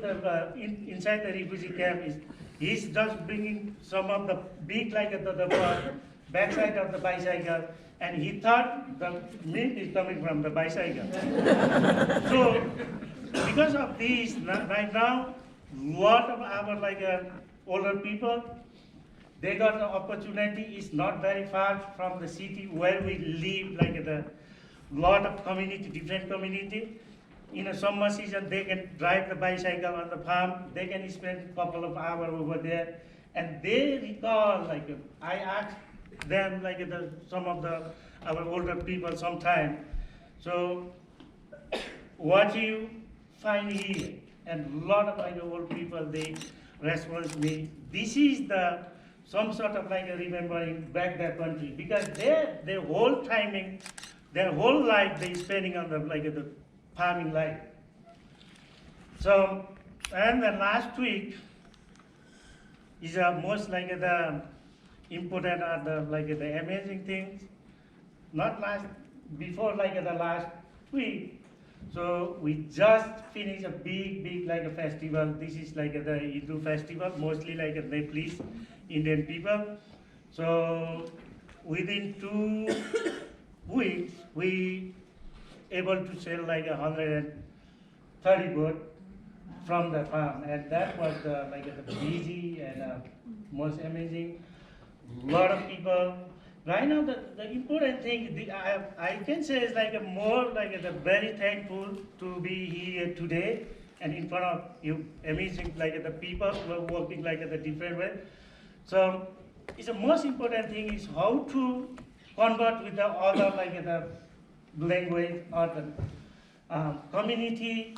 the inside the refugee camp is he's just bringing some of the big like the backside of the bicycle, and he thought the meat is coming from the bicycle. So because of this, right now, lot of our like older people, they got the opportunity. It's not very far from the city where we live, like the lot of community, different community. In a summer season, they can drive the bicycle on the farm. They can spend a couple of hours over there, and they recall like I asked them like some of our older people sometime. So what you find here, and a lot of like old people they respond me. This is the some sort of like remembering back their country because their whole timing, their whole life they spending on the like the farming life. So, and the last week is most like the important or the like the amazing things. Not last before like the last week. So we just finished a big like a festival. This is like the Hindu festival, mostly like a Nepalese Indian people. So within 2 weeks we able to sell like 130 goat from the farm, and that was like the busy and most amazing. Lot of people. Right now, the important thing I can say is like a more like the very thankful to be here today and in front of you, amazing like the people who are working like the different way. So it's the most important thing is how to convert with the other like the language or the community.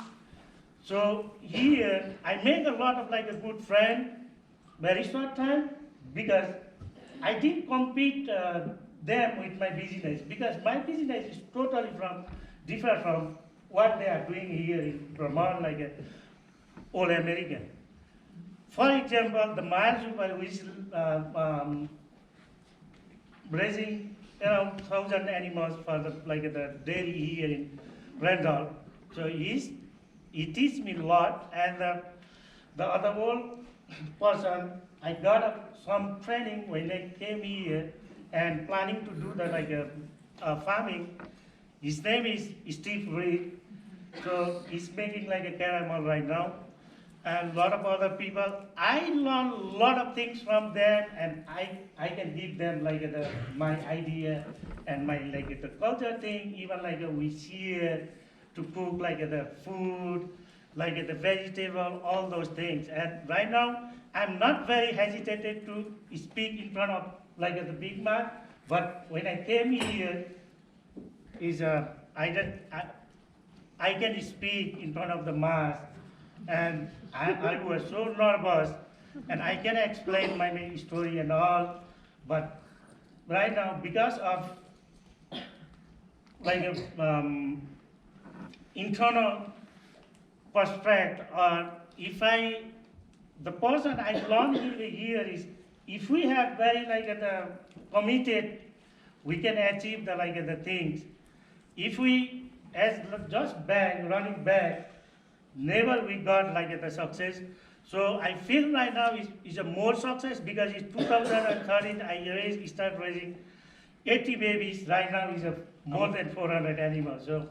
So here I make a lot of like a good friend very short time because I didn't compete them with my business because my business is totally different from what they are doing here in Vermont, like all American. For example, the mile super which raising around 1,000 animals for the like the dairy here in Mendell. So he teach me a lot, and the other old person I got some training when I came here and planning to do the like farming. His name is Steve Reed. So he's making like a caramel right now. And a lot of other people. I learn a lot of things from them, and I can give them like my idea and my like the culture thing. Even like we share to cook like the food, like the vegetable, all those things. And right now, I'm not very hesitated to speak in front of like the big man, but when I came here, I can speak in front of the mass, and I was so nervous, and I can explain my story and all, but right now because of like internal perspective, or if the person I learned here is, if we have very like committed, we can achieve the like the things. If we as just running back, never we got like the success. So I feel right now is a more success because in 2013 I start raising 80 babies. Right now is more than 400 animals. So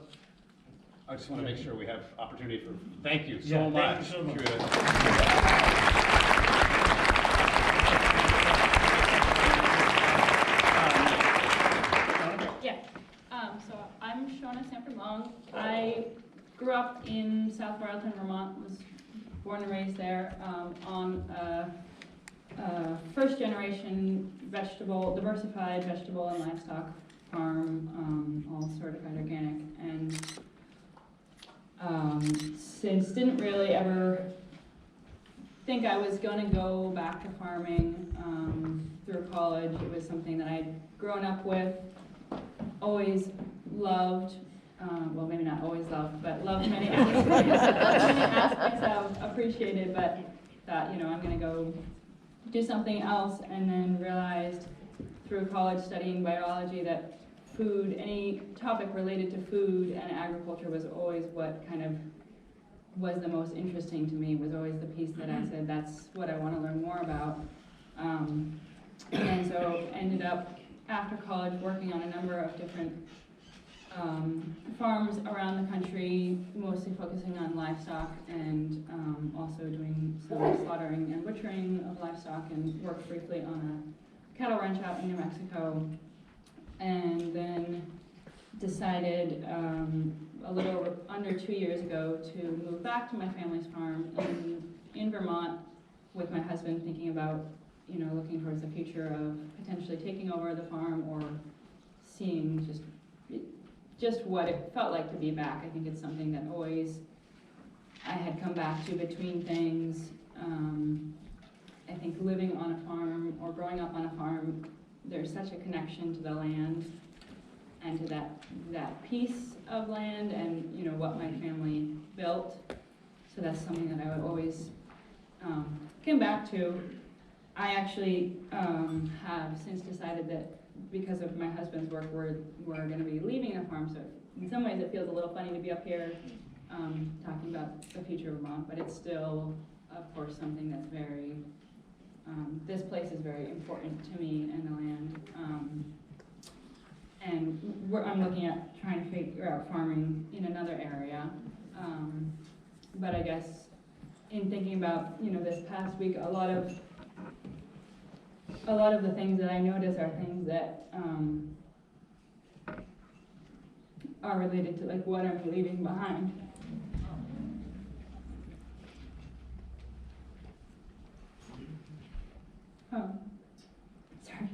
I just want to make sure we have opportunity for, thank you so much. Thank you so much. So I'm Shona Sanford-Long. I grew up in South Burlington, Vermont, was born and raised there on a first-generation diversified vegetable and livestock farm, all certified organic. And since didn't really ever think I was going to go back to farming through college. It was something that I'd grown up with, always loved, well maybe not always loved, but loved many aspects of, appreciated, but thought, I'm going to go do something else, and then realized through college studying biology that food, any topic related to food and agriculture was always what kind of was the most interesting to me, was always the piece that I said, that's what I want to learn more about. And so ended up, after college, working on a number of different farms around the country, mostly focusing on livestock and also doing some slaughtering and butchering of livestock, and worked briefly on a cattle ranch out in New Mexico. And then decided a little over under 2 years ago to move back to my family's farm in Vermont with my husband, thinking about, you know, looking towards the future of potentially taking over the farm or seeing just what it felt like to be back. I think it's something that always I had come back to between things. I think living on a farm or growing up on a farm, there's such a connection to the land and to that piece of land and, you know, what my family built. So that's something that I would always come back to. I actually have since decided that because of my husband's work, we're going to be leaving the farm. So in some ways it feels a little funny to be up here talking about the future of Vermont, but it's still, of course, something that's very, this place is very important to me and the land. And I'm looking at trying to figure out farming in another area. But I guess in thinking about, you know, this past week, a lot of the things that I notice are things that are related to like what I'm leaving behind. Sorry.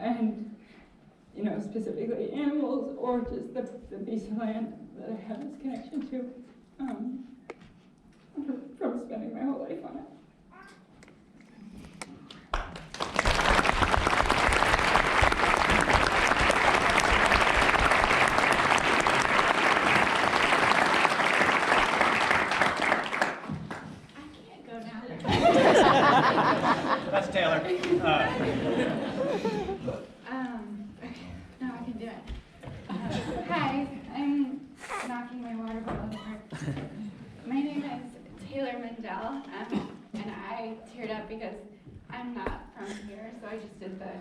And, you know, specifically animals or just the piece of land that I have this connection to from spending my whole life on it. That's Taylor. Okay, now I can do it. Hi, I'm knocking my water bottle over. My name is Taylor Mendell, and I teared up because I'm not from here, so I just did the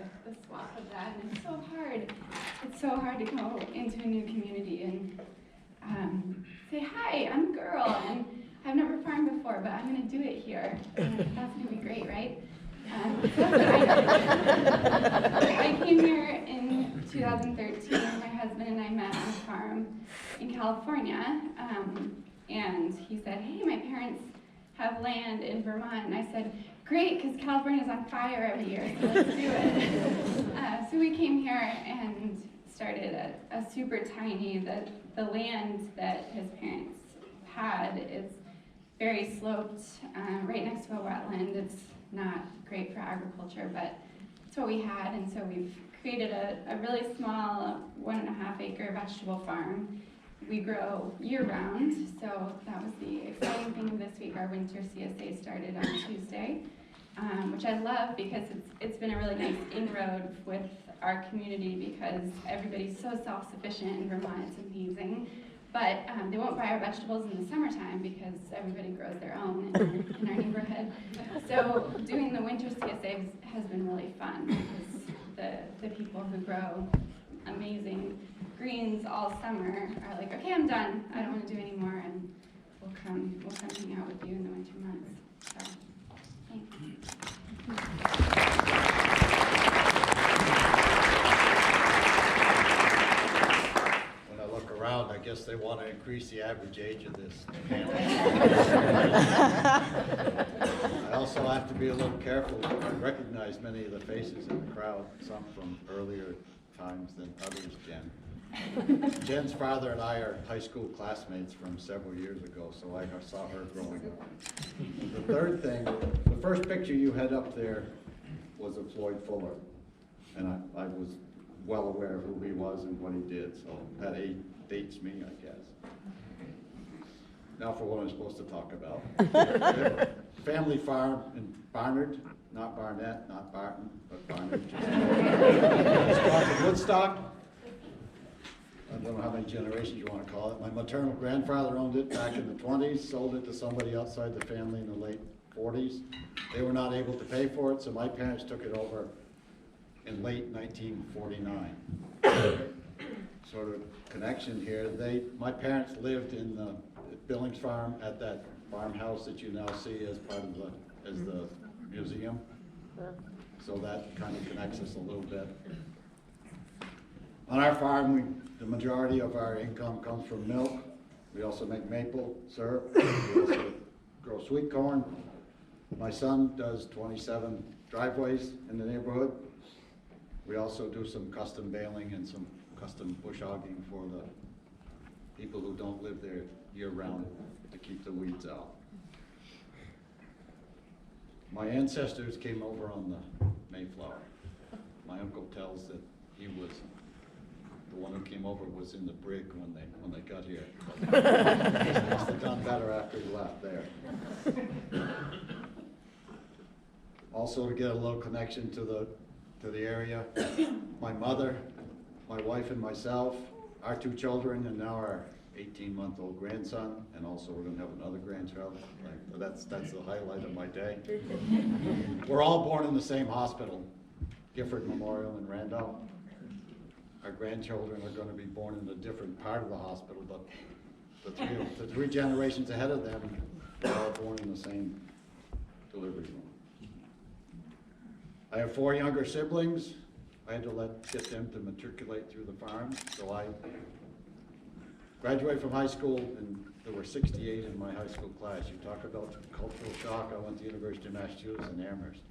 swap of that, and it's so hard. It's so hard to go into a new community and say, hi, I'm a girl, and I've never farmed before, but I'm going to do it here. And that's going to be great, right? So that's what I did. I came here in 2013. My husband and I met on a farm in California. And he said, hey, my parents have land in Vermont. And I said, great, because California's on fire every year, so let's do it. So we came here and started a super tiny, the land that his parents had is very sloped, right next to a wetland. It's not great for agriculture, but it's what we had, and so we've created a really small 1.5 acre vegetable farm. We grow year-round, so that was the exciting thing this week. Our winter CSA started on Tuesday, which I love because it's been a really nice inroad with our community because everybody's so self-sufficient in Vermont. It's amazing. But they won't buy our vegetables in the summertime because everybody grows their own in our neighborhood. So doing the winter CSA has been really fun because the people who grow amazing greens all summer are like, okay, I'm done. I don't want to do any more, and we'll come hang out with you in the winter months. So, thanks. I guess they want to increase the average age of this panel. I also have to be a little careful. I recognize many of the faces in the crowd, some from earlier times than others, Jen. Jen's father and I are high school classmates from several years ago, so I saw her growing up. The third thing, the first picture you had up there was of Floyd Fuller, and I was well aware of who he was and what he did, so that dates me, I guess. Now for what I'm supposed to talk about. Family farm in Barnard, not Barnett, not Barton, but Barnard. Woodstock. I don't know how many generations you want to call it. My maternal grandfather owned it back in the 20s, sold it to somebody outside the family in the late 40s. They were not able to pay for it, so my parents took it over in late 1949. Sort of connection here. My parents lived in the Billings Farm at that farmhouse that you now see as part of the museum. So that kind of connects us a little bit. On our farm, the majority of our income comes from milk. We also make maple syrup. We also grow sweet corn. My son does 27 driveways in the neighborhood. We also do some custom baling and some custom bush hogging for the people who don't live there year-round to keep the weeds out. My ancestors came over on the Mayflower. My uncle tells that he was, the one who came over was in the brig when they got here. He must have done better after he left there. Also, to get a little connection to the area, my mother, my wife and myself, our 2 children, and now our 18-month-old grandson, and also we're gonna have another grandchild. That's the highlight of my day. We're all born in the same hospital, Gifford Memorial in Randolph. Our grandchildren are gonna be born in a different part of the hospital, but the 3 generations ahead of them were all born in the same delivery room. I have 4 younger siblings. I had to get them to matriculate through the farm, so I graduated from high school, and there were 68 in my high school class. You talk about cultural shock, I went to the University of Massachusetts in Amherst.